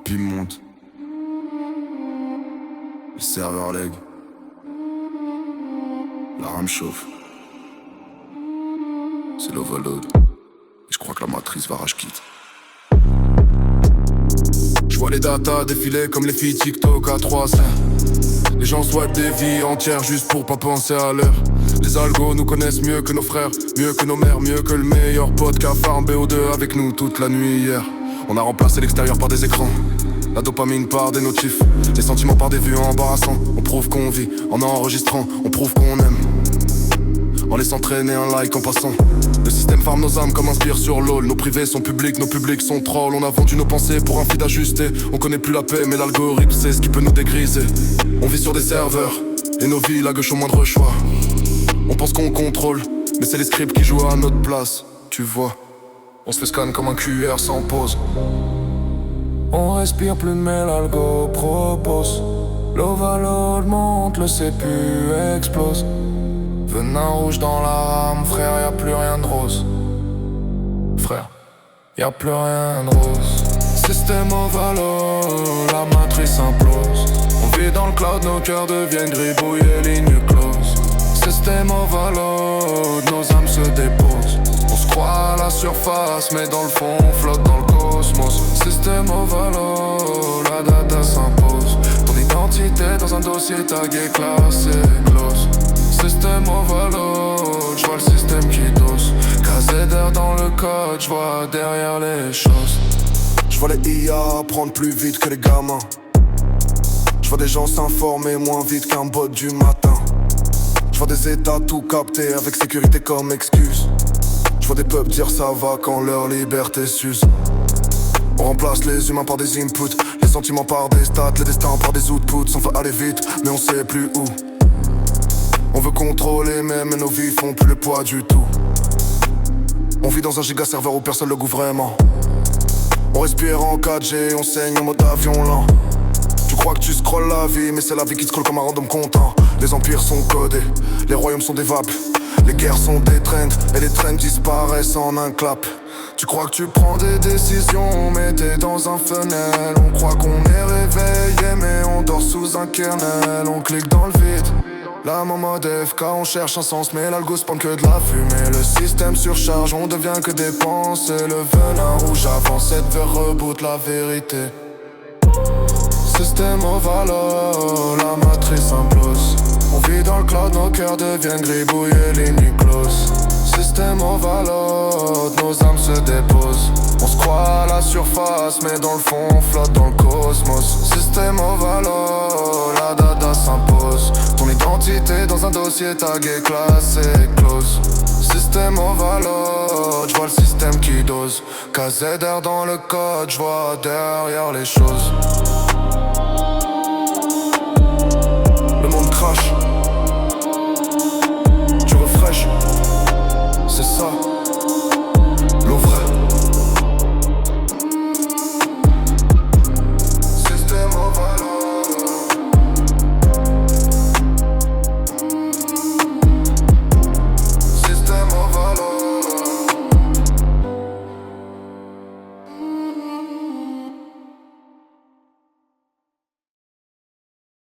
pim monte. Le serveur leg. La rame chauffe. C'est l'overload. Et je crois que la matrice va rage quitte. Je vois les datas défiler comme les filles TikTok à 3 cents. Les gens swipe des vies entières juste pour pas penser à l'heure. Les algos nous connaissent mieux que nos frères, mieux que nos mères, mieux que le meilleur pote qu'a fait un BO2 avec nous toute la nuit hier. On a remplacé l'extérieur par des écrans, la dopamine par des notifs, les sentiments par des vues embarrassants. On prouve qu'on vit en enregistrant, on prouve qu'on aime en laissant traîner un like en passant. Le système farme nos âmes comme un spire sur LOL. Nos privés sont publics, nos publics sont trolls. On a vendu nos pensées pour un feed ajusté. On connaît plus la paix mais l'algorithme c'est ce qui peut nous dégriser. On vit sur des serveurs et nos vies la gauche au moindre choix. On pense qu'on contrôle mais c'est les scripts qui jouent à notre place. Tu vois, on se fait scan comme un QR sans pause. On respire plus mais l'algo propose. L'overload monte, le CPU explose. Venin rouge dans la rame, frère, y'a plus rien de rose. Frère, y'a plus rien de rose. Système overload, la matrice implose. On vit dans le cloud, nos cœurs deviennent gribouillés, lignes closes. Système overload, nos âmes se déposent. On se croit à la surface, mais dans le fond on flotte dans le cosmos. Système overload, la data s'impose. Ton identité dans un dossier tagué, classé, close. Système overload, j'vois le système qui dose. KZR dans le code, j'vois derrière les choses. J'vois les IA apprendre plus vite que les gamins. J'vois des gens s'informer moins vite qu'un bot du matin. J'vois des états tout capter avec sécurité comme excuse. J'vois des peuples dire ça va quand leur liberté s'use. On remplace les humains par des inputs, les sentiments par des stats, les destins par des outputs. On veut aller vite mais on sait plus où. On veut contrôler même et nos vies font plus le poids du tout. On vit dans un giga serveur où personne le goûte vraiment. On respire en 4G, on saigne en mode avion lent. Tu crois que tu scrolles la vie, mais c'est la vie qui scrolle comme un random content. Les empires sont codés, les royaumes sont des vapes. Les guerres sont des trends, et les trends disparaissent en un clap. Tu crois que tu prends des décisions, mais t'es dans un funnel. On croit qu'on est réveillé, mais on dort sous un kernel. On clique dans le vide. Là mon mode FK, on cherche un sens mais l'algo spawn que de la fumée. Le système surcharge, on devient que des pensées. Le venin rouge avance, cette veut reboot la vérité. Système overload, la matrice implose. On vit dans le cloud, nos cœurs deviennent gribouillés, lignes closes. Système overload, nos âmes se déposent. On se croit à la surface mais dans le fond on flotte dans le cosmos. Système overload, la data s'impose. Ton identité dans un dossier tagué, classé, close. Système overload, j'vois le système qui dose. KZR dans le code, j'vois derrière les choses. Le monde crache.